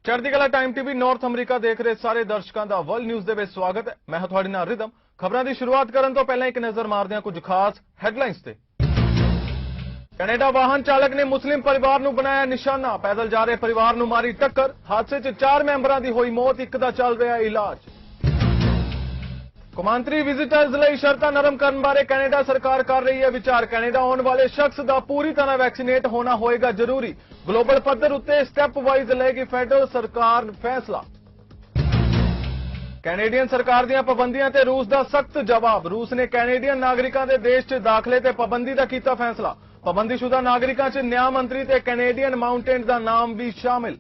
Chardikla time TV north अमरीका देख रहे सारे दर्शकों का वर्ल्ड न्यूज़ ਦੇ स्वागत है। मैं ਹਾਂ ਤੁਹਾਡੇ ਨਾਲ ਰਿਦਮ। ਖਬਰਾਂ ਦੀ ਸ਼ੁਰੂਆਤ ਕਰਨ ਤੋਂ ਪਹਿਲਾਂ ਇੱਕ ਨਜ਼ਰ ਮਾਰਦੇ ਹਾਂ ਕੁਝ ਖਾਸ ਹੈਡਲਾਈਨਸ ਤੇ। ਕੈਨੇਡਾ ਵਾਹਨ ਚਾਲਕ ਨੇ ਮੁਸਲਿਮ ਪਰਿਵਾਰ ਨੂੰ ਬਣਾਇਆ ਨਿਸ਼ਾਨਾ। ਪੈਦਲ ਜਾ ਰਹੇ ਪਰਿਵਾਰ ਨੂੰ ਮਾਰੀ ਟੱਕਰ। ਹਾਦਸੇ 'ਚ 4 ਮੈਂਬਰਾਂ ਦੀ ਹੋਈ ਮੌਤ, ਇੱਕ ਦਾ ਚੱਲ ਰਿਹਾ ਇਲਾਜ। ਕੌਮਾਂਤਰੀ ਵਿਜ਼ਿਟਰਸ ਲਈ ਸ਼ਰਤਾਂ ਨਰਮ ਕਰਨ ਬਾਰੇ ਕੈਨੇਡਾ ਸਰਕਾਰ ਕਰ ਰਹੀ ਹੈ ਵਿਚਾਰ। ਕੈਨੇਡਾ ਆਉਣ ਵਾਲੇ ਸ਼ਖਸ ਦਾ ਪੂਰੀ ਤਰ੍ਹਾਂ ਵੈਕਸੀਨੇਟ ਹੋਣਾ ਹੋਏਗਾ ਜ਼ਰੂਰੀ। ग्लोबल पद्धर उत्ते स्टैप वाइज लेगी फेडरल सरकार फैसला। कैनेडियन सरकार ਦੀਆਂ ਪਾਬੰਦੀਆਂ ਤੇ रूस ਦਾ सख्त जवाब। रूस ने कैनेडियन नागरिकों के देश 'ਚ दाखिले ते पाबंदी का कीता फैसला। पाबंदीशुदा नागरिकों 'ਚ न्याय मंत्री ते कैनेडियन माउंटेन का नाम भी शामिल।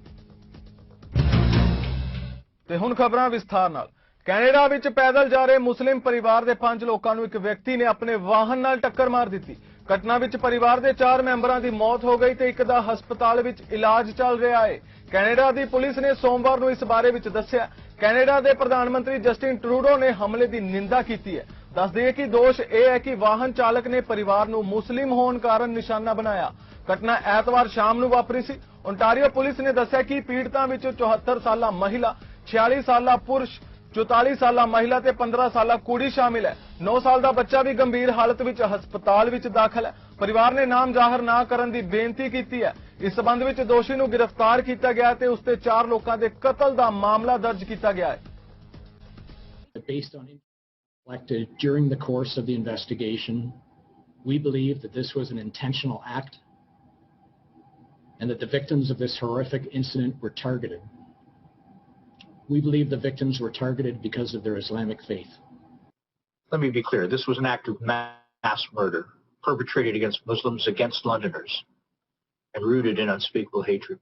ते हुण खबरां विस्तार नाल। कैनेडा विच पैदल जा रहे मुस्लिम परिवार के 5 लोगों को एक व्यक्ति ने अपने वाहन नाल टक्कर मार दी। घटना विच परिवार के 4 मैंबरों की मौत हो गई तो एक दा हस्पताल विच इलाज चल रहा है। कैनेडा की पुलिस ने सोमवार को इस बारे में दस्सिया। कैनेडा के प्रधानमंत्री जस्टिन ट्रूडो ने हमले की निंदा की है। दस दिए कि दोष यह है कि वाहन चालक ने परिवार को मुस्लिम होने कारण निशाना बनाया। घटना ऐतवार शाम को वापरी सी। ओंटारियो पुलिस ने दस्सिया कि पीड़ितां विच 74 साला महिला, 46 साला पुरुष, 44 साला महिला ते 15 साला कुड़ी शामिल है। 9 साल का बच्चा भी गंभीर हालत में हस्पताल में दाखिल है। परिवार ने नाम जाहिर ना करने की बेनती की है। इस संबंध में दोषी को गिरफ्तार किया गया है। उसते 4 लोगों के कतल का मामला दर्ज किया गया है। Based on collected during the course of the investigation, we believe that this was an intentional act and that the victims of this horrific incident were targeted. We believe the victims were targeted because of their Islamic faith. Let me be clear. This was an act of mass murder perpetrated against Muslims, against Londoners, and rooted in unspeakable hatred.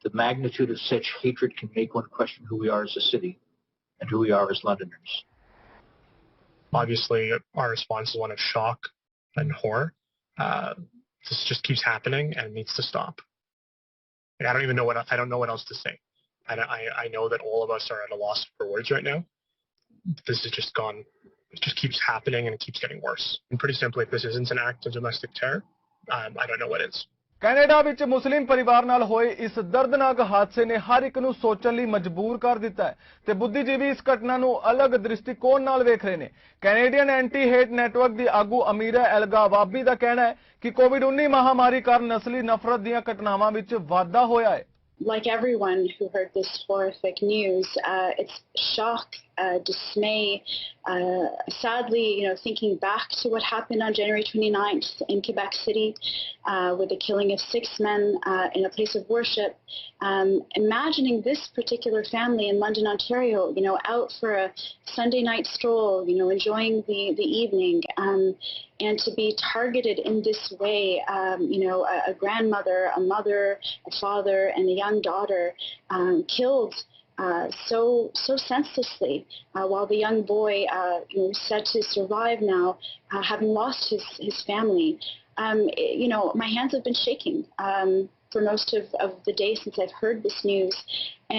The magnitude of such hatred can make one question who we are as a city and who we are as Londoners. Obviously, our response is one of shock and horror. This just keeps happening and it needs to stop. I don't know what else to say. And I know that all of us are at a loss for words right now. This has just gone, it just keeps happening and it keeps getting worse. And pretty simply, if this isn't an act of domestic terror, I don't know what is. Canada ਵਿੱਚ ਮੁਸਲਿਮ ਪਰਿਵਾਰ ਨਾਲ ਹੋਏ ਇਸ ਦਰਦਨਾਕ ਹਾਦਸੇ ਨੇ ਹਰ ਇੱਕ ਨੂੰ ਸੋਚਣ ਲਈ ਮਜਬੂਰ ਕਰ ਦਿੱਤਾ ਹੈ ਤੇ ਬੁੱਧੀਜੀਵੀ ਇਸ ਘਟਨਾ ਨੂੰ ਅਲੱਗ ਦ੍ਰਿਸ਼ਟੀਕੋਣ ਨਾਲ ਵੇਖ ਰਹੇ ਨੇ। ਕੈਨੇਡੀਅਨ ਐਂਟੀ ਹੇਟ ਨੈਟਵਰਕ ਦੀ ਆਗੂ ਅਮੀਰਾ ਐਲਗਾਵਾਬੀ ਦਾ ਕਹਿਣਾ ਹੈ ਕਿ ਕੋਵਿਡ-19 ਮਹਾਮਾਰੀ ਕਾਰਨ ਨਸਲੀ ਨਫ਼ਰਤ ਦੀਆਂ ਘਟਨਾਵਾਂ ਵਿੱਚ ਵਾਧਾ ਹੋਇਆ ਹੈ। Like everyone who heard this horrific news, it's shock, dismay, sadly, thinking back to what happened on January 29th in Quebec City with the killing of 6 men in a place of worship. Imagining this particular family in London, Ontario, out for a Sunday night stroll, enjoying the evening, and to be targeted in this way, a grandmother, a mother, a father, and a young daughter killed so senselessly, while the young boy said to survive now, having lost his family. My hands have been shaking for most of the day since I've heard this news,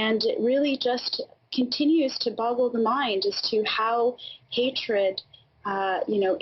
and it really just continues to boggle the mind as to how hatred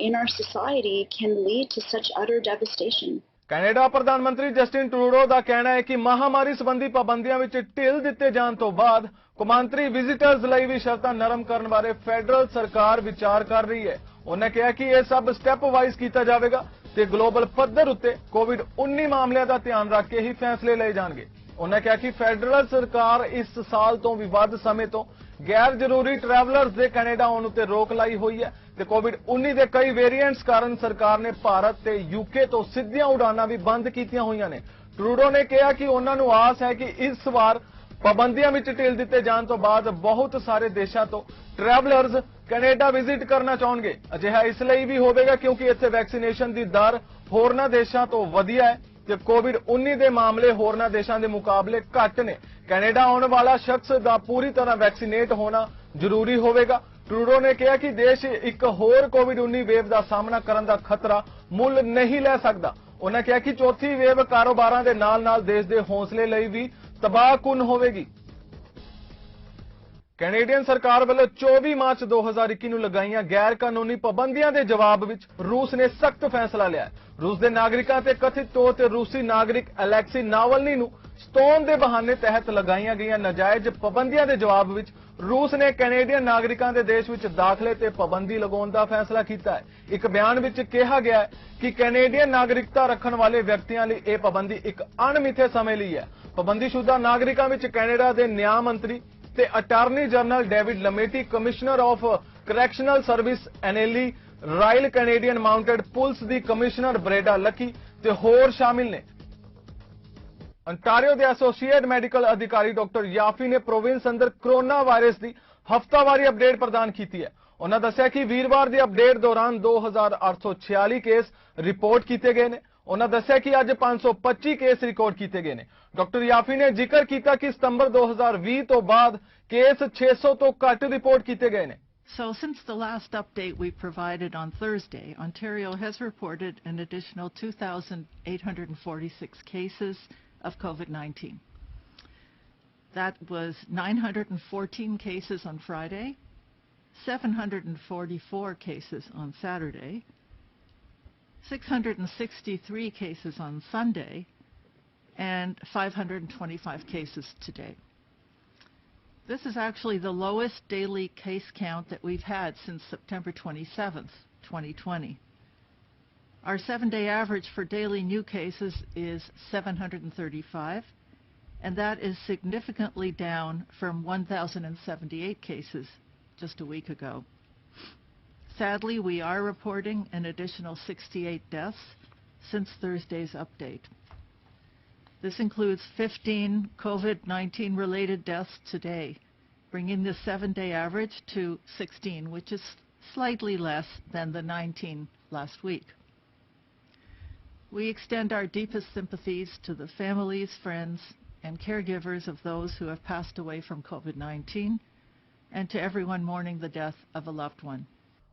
in our society can lead to such utter devastation. Canada ਪ੍ਰਧਾਨ ਮੰਤਰੀ Justin Trudeau ਦਾ ਕਹਿਣਾ ਹੈ ਕਿ ਮਹਾਮਾਰੀ ਸੰਬੰਧੀ ਪਾਬੰਦੀਆਂ ਵਿੱਚ ਢਿੱਲ ਦਿੱਤੇ ਜਾਣ ਤੋਂ ਬਾਅਦ ਕੌਮਾਂਤਰੀ ਵਿਜ਼ਿਟਰਸ ਲਈ ਵੀ ਸ਼ਰਤਾਂ ਨਰਮ ਕਰਨ ਬਾਰੇ ਫੈਡਰਲ ਸਰਕਾਰ ਵਿਚਾਰ ਕਰ ਰਹੀ ਹੈ। ਉਹਨੇ ਕਿਹਾ ਕਿ ਇਹ ਸਭ ਸਟੈਪ ਵਾਈਜ਼ ਕੀਤਾ ਜਾਵੇਗਾ ਤੇ ਗਲੋਬਲ ਪੱਧਰ ਉੱਤੇ ਕੋਵਿਡ-19 ਮਾਮਲਿਆਂ ਦਾ ਧਿਆਨ ਰੱਖ ਕੇ ਹੀ ਫੈਸਲੇ ਲਏ ਜਾਣਗੇ। ਉਹਨੇ ਕਿਹਾ ਕਿ ਫੈਡਰਲ ਸਰਕਾਰ ਇਸ ਸਾਲ ਤੋਂ ਵੀ ਵੱਧ ਸਮੇਂ ਤੋਂ ਗੈਰ ਜ਼ਰੂਰੀ ਟਰੈਵਲਰਸ ਦੇ ਕੈਨੇਡਾ ਆਉਣ ਉੱਤੇ ਰੋਕ ਲਾਈ ਹੋਈ ਹੈ ਤੇ ਕੋਵਿਡ-19 ਦੇ ਕਈ ਵੇਰੀਐਂਟਸ ਕਾਰਨ ਸਰਕਾਰ ਨੇ ਭਾਰਤ ਤੇ ਯੂਕੇ ਤੋਂ ਸਿੱਧੀਆਂ ਉਡਾਨਾਂ ਵੀ ਬੰਦ ਕੀਤੀਆਂ ਹੋਈਆਂ ਨੇ। ਟਰੂਡੋ ਨੇ ਕਿਹਾ ਕਿ ਉਹਨਾਂ ਨੂੰ ਆਸ ਹੈ ਕਿ ਇਸ ਵਾਰ ਪਾਬੰਦੀਆਂ ਵਿੱਚ ਢਿੱਲ ਦਿੱਤੇ ਜਾਣ ਤੋਂ ਬਾਅਦ ਬਹੁਤ ਸਾਰੇ ਦੇਸ਼ਾਂ ਤੋਂ ਟਰੈਵਲਰਸ ਕੈਨੇਡਾ ਵਿਜ਼ਿਟ ਕਰਨਾ ਚਾਹਣਗੇ। ਅਜਿਹਾ ਇਸ ਲਈ ਵੀ ਹੋਵੇਗਾ ਕਿਉਂਕਿ ਇੱਥੇ ਵੈਕਸੀਨੇਸ਼ਨ ਦੀ ਦਰ ਹੋਰਨਾਂ ਦੇਸ਼ਾਂ ਤੋਂ ਵਧੀਆ ਹੈ ਤੇ ਕੋਵਿਡ-19 ਦੇ ਮਾਮਲੇ ਹੋਰਨਾਂ ਦੇਸ਼ਾਂ ਦੇ ਮੁਕਾਬਲੇ ਘੱਟ ਨੇ। ਕੈਨੇਡਾ ਆਉਣ ਵਾਲਾ ਸ਼ਖਸ ਦਾ ਪੂਰੀ ਤਰ੍ਹਾਂ ਵੈਕਸੀਨੇਟ ਹੋਣਾ ਜ਼ਰੂਰੀ ਹੋਵੇਗਾ। ਟਰੂਡੋ ਨੇ ਕਿਹਾ ਕਿ ਦੇਸ਼ ਇੱਕ ਹੋਰ ਕੋਵਿਡ-19 ਵੇਵ ਦਾ ਸਾਹਮਣਾ ਕਰਨ ਦਾ ਖਤਰਾ ਮੁੱਲ ਨਹੀਂ ਲੈ ਸਕਦਾ। ਉਹਨਾਂ ਕਿਹਾ ਕਿ ਚੌਥੀ ਵੇਵ ਕਾਰੋਬਾਰਾਂ ਦੇ ਨਾਲ-ਨਾਲ ਦੇਸ਼ ਦੇ ਹੌਸਲੇ ਲਈ ਵੀ ਤਬਾਹਕੁਨ ਹੋਵੇਗੀ। ਕੈਨੇਡੀਅਨ ਸਰਕਾਰ ਵੱਲੋਂ 24 ਮਾਰਚ 2021 ਨੂੰ ਲਗਾਈਆਂ ਗੈਰ ਕਾਨੂੰਨੀ ਪਾਬੰਦੀਆਂ ਦੇ ਜਵਾਬ ਵਿੱਚ ਰੂਸ ਨੇ ਸਖਤ ਫੈਸਲਾ ਲਿਆ ਹੈ। ਰੂਸ ਦੇ ਨਾਗਰਿਕਾਂ ਤੇ ਕਥਿਤ ਤੌਰ ਤੇ ਰੂਸੀ ਨਾਗਰਿਕ ਅਲੈਕਸੀ ਨਾਵਲਨੀ ਨੂੰ ਸਤੋਣ ਦੇ ਬਹਾਨੇ ਤਹਿਤ ਲਗਾਈਆਂ ਗਈਆਂ ਨਾਜਾਇਜ਼ ਪਾਬੰਦੀਆਂ ਦੇ ਜਵਾਬ ਵਿੱਚ ਰੂਸ ਨੇ ਕੈਨੇਡੀਅਨ ਨਾਗਰਿਕਾਂ ਦੇ ਦੇਸ਼ ਵਿੱਚ ਦਾਖਲੇ ਤੇ ਪਾਬੰਦੀ ਲਗਾਉਣ ਦਾ ਫੈਸਲਾ ਕੀਤਾ ਹੈ। ਇੱਕ ਬਿਆਨ ਵਿੱਚ ਕਿਹਾ ਗਿਆ ਹੈ ਕਿ ਕੈਨੇਡੀਅਨ ਨਾਗਰਿਕਤਾ ਰੱਖਣ ਵਾਲੇ ਵਿਅਕਤੀਆਂ ਲਈ ਇਹ ਪਾਬੰਦੀ ਇੱਕ ਅਣਮਿੱਥੇ ਸਮੇਂ ਲਈ ਹੈ। ਪਾਬੰਦੀਸ਼ੁਦਾ ਨਾਗਰਿਕਾਂ ਵਿੱਚ ਕੈਨੇਡਾ ਦੇ ਨਿਆਂ ਮੰਤਰੀ ਤੇ attorney general David Lametti, commissioner of correctional service ਐਨਐਲਈ, ਰਾਇਲ ਕੈਨੇਡੀਅਨ ਮਾਊਂਟਡ ਪੁਲਿਸ ਦੀ ਕਮਿਸ਼ਨਰ ਬ੍ਰੇਡਾ ਲੱਕੀ ਤੇ ਹੋਰ ਸ਼ਾਮਿਲ ਨੇ। ਅੰਟਾਰੀਓ ਦੇ ਐਸੋਸੀਏਟ ਮੈਡੀਕਲ ਅਧਿਕਾਰੀ ਡਾਕਟਰ ਯਾਫੀ ਨੇ ਪ੍ਰੋਵਿੰਸ ਅੰਦਰ ਕੋਰੋਨਾ ਵਾਇਰਸ ਦੀ ਹਫ਼ਤਾਵਾਰੀ ਅਪਡੇਟ ਪ੍ਰਦਾਨ ਕੀਤੀ ਹੈ। ਉਹਨਾਂ ਦੱਸਿਆ ਕਿ ਵੀਰਵਾਰ ਦੀ ਅਪਡੇਟ ਦੌਰਾਨ 2846 ਕੇਸ ਰਿਪੋਰਟ ਕੀਤੇ ਗਏ ਨੇ। ਉਹਨਾਂ ਦੱਸਿਆ ਕਿ ਅੱਜ 525 ਕੇਸ ਰਿਕਾਰਡ ਕੀਤੇ ਗਏ ਨੇ। ਡਾਕਟਰ ਯਾਫੀ ਨੇ ਜ਼ਿਕਰ ਕੀਤਾ ਕਿ ਸਤੰਬਰ 2020 ਤੋਂ ਬਾਅਦ ਕੇਸ 600 ਤੋਂ ਘੱਟ ਰਿਪੋਰਟ ਕੀਤੇ ਗਏ ਨੇ। So since the last update we provided on Thursday, Ontario has reported an additional 2,846 cases of COVID-19. That was 914 cases on Friday, 744 cases on Saturday, 663 cases on Sunday, and 525 cases today. This is actually the lowest daily case count that we've had since September 27th, 2020. Our 7-day average for daily new cases is 735, and that is significantly down from 1,078 cases just a week ago. Sadly, we are reporting an additional 68 deaths since Thursday's update. This includes 15 COVID-19 related deaths today, bringing the 7-day average to 16, which is slightly less than the 19 last week. We extend our deepest sympathies to the families, friends, and caregivers of those who have passed away from COVID-19, and to everyone mourning the death of a loved one.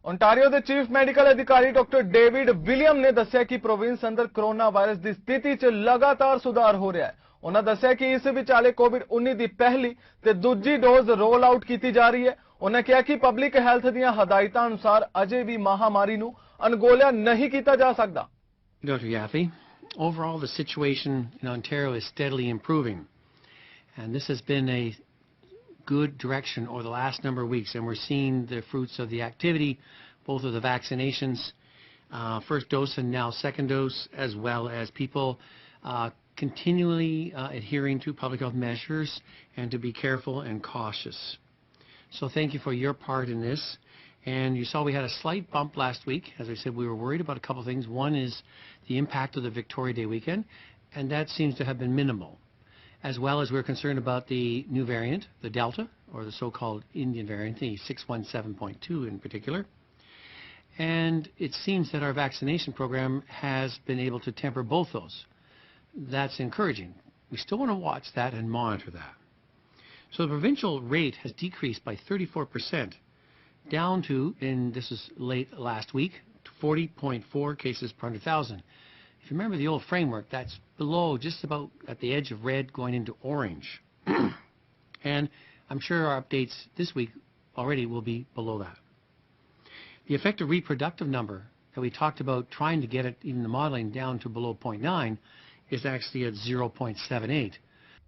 Ontario ਦੇ chief medical ਅਧਿਕਾਰੀ doctor David William ਨੇ ਦੱਸਿਆ ਕਿ province ਅੰਦਰ corona virus ਦੀ ਸਥਿਤੀ 'ਚ ਲਗਾਤਾਰ ਸੁਧਾਰ ਹੋ ਰਿਹਾ ਹੈ। ਉਹਨਾਂ ਦੱਸਿਆ ਕਿ ਇਸ ਵਿਚਾਲੇ ਕੋਵਿਡ-19 ਦੀ ਪਹਿਲੀ ਤੇ ਦੂਜੀ ਡੋਜ਼ ਰੋਲ ਆਊਟ ਕੀਤੀ ਜਾ ਰਹੀ ਹੈ। ਉਹਨਾਂ ਕਿਹਾ ਕਿ ਪਬਲਿਕ ਹੈਲਥ ਦੀਆਂ ਹਦਾਇਤਾਂ ਅਨੁਸਾਰ ਅਜੇ ਵੀ ਮਹਾਮਾਰੀ ਨੂੰ ਅਣਗੌਲਿਆ ਨਹੀਂ ਕੀਤਾ ਜਾ ਸਕਦਾ। Dr. Yaffe, overall the situation in Ontario is steadily improving, and this has been a good direction over the last number of weeks, and we're seeing the fruits of the activity, both of the vaccinations, first dose and now second dose, as well as people continually adhering to public health measures and to be careful and cautious. So thank you for your part in this. And you saw we had a slight bump last week. As I said, we were worried about a couple of things. One is the impact of the Victoria Day weekend, and that seems to have been minimal. As well as we're concerned about the new variant, the Delta, or the so-called Indian variant, the 617.2 in particular. And it seems that our vaccination program has been able to temper both those. That's encouraging. We still want to watch that and monitor that. So the provincial rate has decreased by 34%, down to, and this is late last week, 40.4 cases per 100,000. If you remember the old framework, that's below, just about at the edge of red going into orange. And I'm sure our updates this week already will be below that. The effective reproductive number that we talked about trying to get it, even the modeling, down to below 0.9 is actually at 0.78.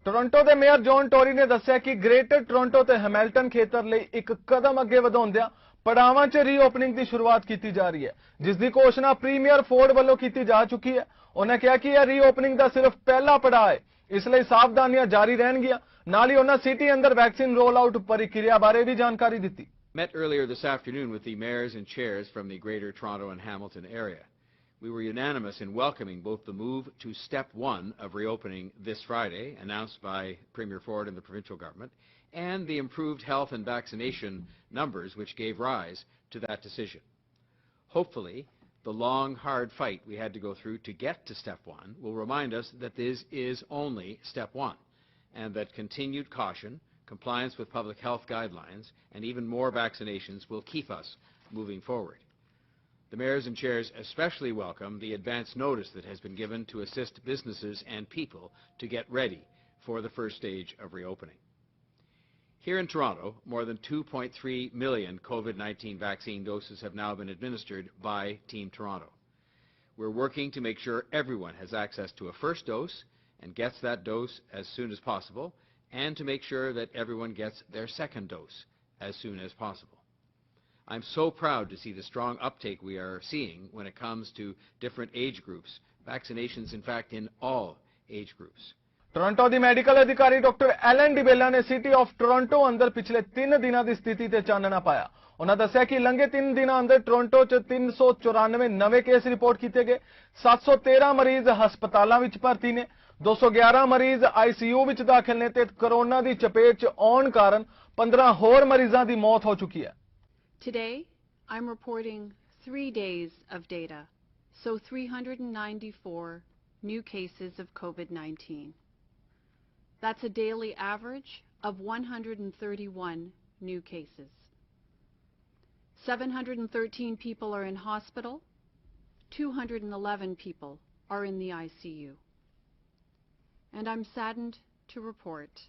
Toronto ਦੇ mayor John Tory ਨੇ ਦੱਸਿਆ ਕਿ greater Toronto ਤੇ Hamilton ਖੇਤਰ ਲਈ ਇੱਕ ਕਦਮ ਅੱਗੇ ਵਧਾਉਂਦਿਆਂ ਪੜਾਵਾਂ 'ਚ ਰੀਓਪਨਿੰਗ ਦੀ ਸ਼ੁਰੂਆਤ ਕੀਤੀ ਜਾ ਰਹੀ ਹੈ, ਜਿਸ ਦੀ ਘੋਸ਼ਣਾ ਪ੍ਰੀਮੀਅਰ ਫੋਰਡ ਵੱਲੋਂ ਕੀਤੀ ਜਾ ਚੁੱਕੀ ਹੈ। ਉਹਨਾਂ ਕਿਹਾ ਕਿ ਇਹ ਰੀਓਪਨਿੰਗ ਦਾ ਸਿਰਫ ਪਹਿਲਾ ਪੜਾਅ ਹੈ, ਇਸ ਲਈ ਸਾਵਧਾਨੀਆਂ ਜਾਰੀ ਰਹਿਣਗੀਆਂ। ਨਾਲ ਹੀ ਉਹਨਾਂ ਸਿਟੀ ਅੰਦਰ ਵੈਕਸੀਨ ਰੋਲ ਆਊਟ ਪ੍ਰਕਿਰਿਆ ਬਾਰੇ ਵੀ ਜਾਣਕਾਰੀ ਦਿੱਤੀ। Met earlier this afternoon with the mayors and chairs from the Greater Toronto and Hamilton area. We were unanimous in welcoming both the move to Step 1 of reopening this Friday, announced by Premier Ford and the provincial government, and the improved health and vaccination numbers which gave rise to that decision. Hopefully, the long, hard fight we had to go through to get to Step 1 will remind us that this is only Step 1, and that continued caution, compliance with public health guidelines, and even more vaccinations will keep us moving forward. The mayors and chairs especially welcome the advance notice that has been given to assist businesses and people to get ready for the first stage of reopening. Here in Toronto, more than 2.3 million COVID-19 vaccine doses have now been administered by Team Toronto. We're working to make sure everyone has access to a first dose and gets that dose as soon as possible, and to make sure that everyone gets their second dose as soon as possible. I'm so proud to see the strong uptake we are seeing when it comes to different age groups, vaccinations in fact in all age groups. Toronto the medical ਅਧਿਕਾਰੀ doctor Allen ਡਿਬੇਲਾ ਨੇ city of Toronto ਅੰਦਰ ਪਿਛਲੇ 3 ਦਿਨਾਂ ਦੀ ਸਥਿਤੀ ਤੇ ਚਾਨਣਾ ਪਾਇਆ। ਉਹਨਾਂ ਦੱਸਿਆ ਕਿ ਲੰਘੇ 3 ਦਿਨਾਂ ਅੰਦਰ ਟੋਰਾਂਟੋ 'ਚ 394 ਨਵੇਂ ਕੇਸ ਰਿਪੋਰਟ ਕੀਤੇ ਗਏ, 713 ਮਰੀਜ਼ ਹਸਪਤਾਲਾਂ ਵਿੱਚ ਭਰਤੀ ਨੇ, 211 ਮਰੀਜ਼ ਆਈਸੀਯੂ ਵਿੱਚ ਦਾਖਲ ਨੇ ਤੇ ਕਰੋਨਾ ਦੀ ਚਪੇਟ 'ਚ ਆਉਣ ਕਾਰਨ 15 ਹੋਰ ਮਰੀਜ਼ਾਂ ਦੀ ਮੌਤ ਹੋ ਚੁੱਕੀ ਹੈ। Today, I'm reporting 3 days of data, so 394 new cases of COVID-19. That's a daily average of 131 new cases. 713 people are in hospital, 211 people are in the ICU. And I'm saddened to report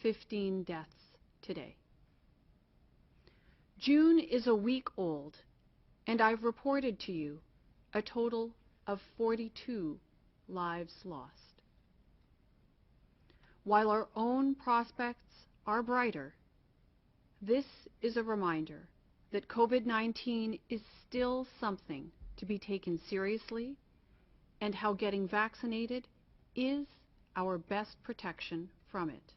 15 deaths today. June is a week old, and I've reported to you a total of 42 lives lost. While our own prospects are brighter, this is a reminder that COVID-19 is still something to be taken seriously, and how getting vaccinated is our best protection from it.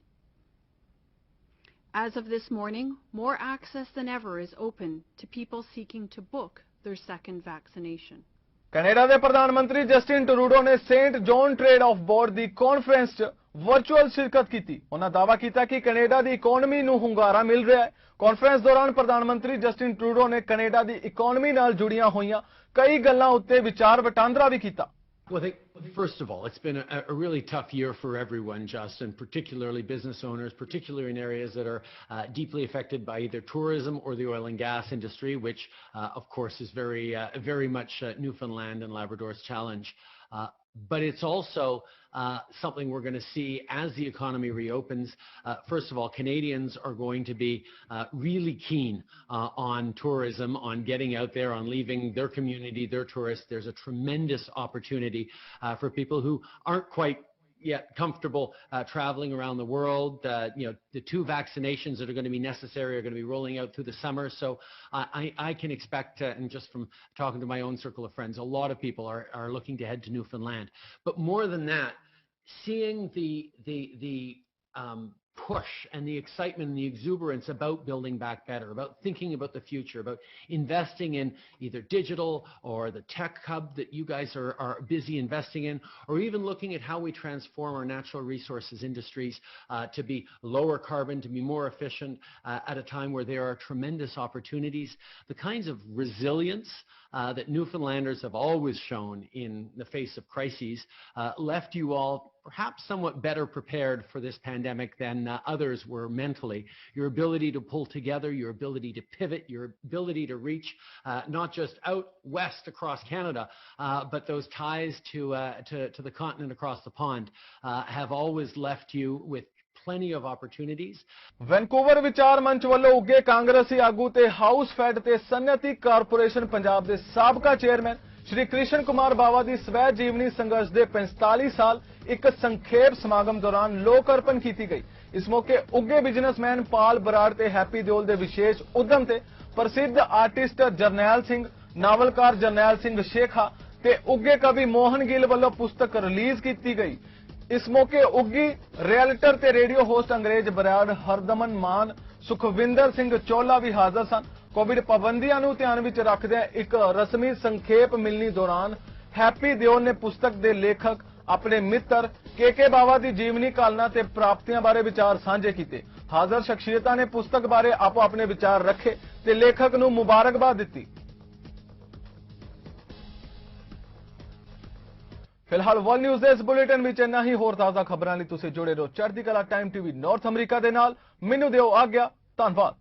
As of this morning, more access than ever is open to people seeking to book their second vaccination. Canada ਦੇ ਪ੍ਰਧਾਨ ਮੰਤਰੀ Justin Trudeau ਨੇ saint John trade of board ਦੀ conference 'ਚ virtual ਸ਼ਿਰਕਤ ਕੀਤੀ। ਉਹਨਾਂ ਦਾਅਵਾ ਕੀਤਾ ਕਿ ਕੈਨੇਡਾ ਦੀ ਇਕਨੋਮੀ ਨੂੰ ਹੁੰਗਾਰਾ ਮਿਲ ਰਿਹਾ ਹੈ। ਕਾਨਫਰੰਸ ਦੌਰਾਨ ਪ੍ਰਧਾਨ ਮੰਤਰੀ ਜਸਟਿਨ ਟਰੂਡੋ ਨੇ ਕੈਨੇਡਾ ਦੀ ਇਕਨੋਮੀ ਨਾਲ ਜੁੜੀਆਂ ਹੋਈਆਂ ਕਈ ਗੱਲਾਂ ਉੱਤੇ ਵਿਚਾਰ ਵਟਾਂਦਰਾ ਵੀ ਕੀਤਾ। Well, I think, first of all, it's been a really tough year for everyone, Justin, particularly business owners, particularly in areas that are deeply affected by either tourism or the oil and gas industry, which, of course, is very much Newfoundland and Labrador's challenge. But it's also something we're going to see as the economy reopens. First of all, Canadians are going to be really keen on tourism, on getting out there, on leaving their community, their tourists. There's a tremendous opportunity for people who aren't quite yet comfortable traveling around the world. The 2 vaccinations that are going to be necessary are going to be rolling out through the summer. So I can expect, and just from talking to my own circle of friends, a lot of people are looking to head to Newfoundland. But more than that, seeing the push and the excitement and the exuberance about building back better, about thinking about the future, about investing in either digital or the tech hub that you guys are busy investing in, or even looking at how we transform our natural resources industries to be lower carbon, to be more efficient at a time where there are tremendous opportunities. The kinds of resilience that Newfoundlanders have always shown in the face of crises left you all perhaps somewhat better prepared for this pandemic than others were mentally. Your ability to pull together, your ability to pivot, your ability to reach not just out west across Canada, but those ties to the continent across the pond have always left you with plenty of opportunities. Vancouver ਵਿਚਾਰ ਮੰਚ ਵੱਲੋਂ ਉੱਗੇ ਕਾਂਗਰਸੀ ਆਗੂ ਤੇ house fed ਤੇ ਸਨਅਤੀ corporation Punjab ਦੇ ਸਾਬਕਾ ਚੇਅਰਮੈਨ ਸ਼੍ਰੀ ਕ੍ਰਿਸ਼ਨ ਕੁਮਾਰ ਬਾਵਾ ਦੀ ਸਵੈ ਜੀਵਨੀ ਸੰਘਰਸ਼ ਦੇ 45 ਸਾਲ ਇੱਕ ਸੰਖੇਪ ਸਮਾਗਮ ਦੌਰਾਨ ਲੋਕ ਅਰਪਣ ਕੀਤੀ ਗਈ। ਇਸ ਮੌਕੇ ਉੱਗੇ ਬਿਜ਼ਨਸਮੈਨ ਪਾਲ ਬਰਾੜ ਤੇ ਹੈਪੀ ਦਿਓਲ ਦੇ ਵਿਸ਼ੇਸ਼ ਉਦਮ ਤੇ ਪ੍ਰਸਿੱਧ ਆਰਟਿਸਟ ਜਰਨੈਲ ਸਿੰਘ, ਨਾਵਲਕਾਰ ਜਰਨੈਲ ਸਿੰਘ ਸ਼ੇਖਾ ਤੇ ਉੱਗੇ ਕਵੀ ਮੋਹਨ ਗਿੱਲ ਵੱਲੋਂ ਪੁਸਤਕ ਰਿਲੀਜ਼ ਕੀਤੀ ਗਈ। ਇਸ ਮੌਕੇ ਉੱਗੀ ਰਿਐਲਟਰ ਤੇ ਰੇਡੀਓ ਹੋਸਟ ਅੰਗਰੇਜ਼ ਬਰਾੜ, ਹਰਦਮਨ ਮਾਨ, ਸੁਖਵਿੰਦਰ ਸਿੰਘ ਚੋਲਾ ਵੀ ਹਾਜ਼ਰ ਸਨ। ਕੋਵਿਡ ਪਾਬੰਦੀਆਂ ਨੂੰ ਧਿਆਨ ਵਿੱਚ ਰੱਖਦਿਆਂ ਇੱਕ ਰਸਮੀ ਸੰਖੇਪ ਮਿਲਣੀ ਦੌਰਾਨ ਹੈਪੀ ਦਿਓਲ ਨੇ ਪੁਸਤਕ ਦੇ ਲੇਖਕ ਆਪਣੇ ਮਿੱਤਰ ਕੇ ਬਾਵਾ ਦੀ ਜੀਵਨੀ ਕਾਲਨਾ ਤੇ ਪ੍ਰਾਪਤੀਆਂ ਬਾਰੇ ਵਿਚਾਰ ਸਾਂਝੇ ਕੀਤੇ। ਹਾਜ਼ਰ ਸ਼ਖਸੀਅਤਾਂ ਨੇ ਪੁਸਤਕ ਬਾਰੇ ਆਪੋ ਆਪਣੇ ਵਿਚਾਰ ਰੱਖੇ ਤੇ ਲੇਖਕ ਨੂੰ ਮੁਬਾਰਕਬਾਦ ਦਿੱਤੀ। ਫਿਲਹਾਲ ਵਰਲਡ ਨਿਊਜ਼ ਦੇ ਇਸ ਬੁਲੇਟਿਨ ਵਿੱਚ ਇੰਨਾ ਹੀ। ਹੋਰ ਤਾਜ਼ਾ ਖਬਰਾਂ ਲਈ ਤੁਸੀਂ ਜੁੜੇ ਰਹੋ ਚੜ੍ਹਦੀ ਕਲਾ ਟਾਈਮ ਟੀਵੀ ਨਾਰਥ ਅਮਰੀਕਾ ਦੇ ਨਾਲ। ਮੈਨੂੰ ਦਿਓ ਆਗਿਆ। ਧੰਨਵਾਦ।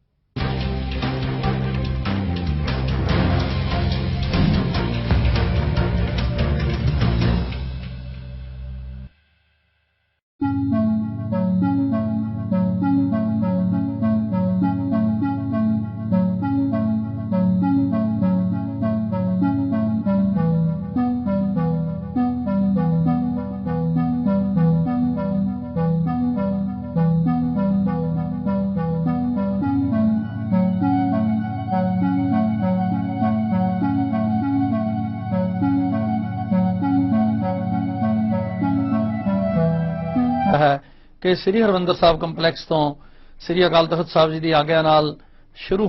ਕਿ ਸ੍ਰੀ ਹਰਿਮੰਦਰ ਸਾਹਿਬ ਕੰਪਲੈਕਸ ਤੋਂ ਸ੍ਰੀ ਅਕਾਲ ਤਖਤ ਸਾਹਿਬ ਜੀ ਦੀ ਆਗਿਆ ਨਾਲ ਸ਼ੁਰੂ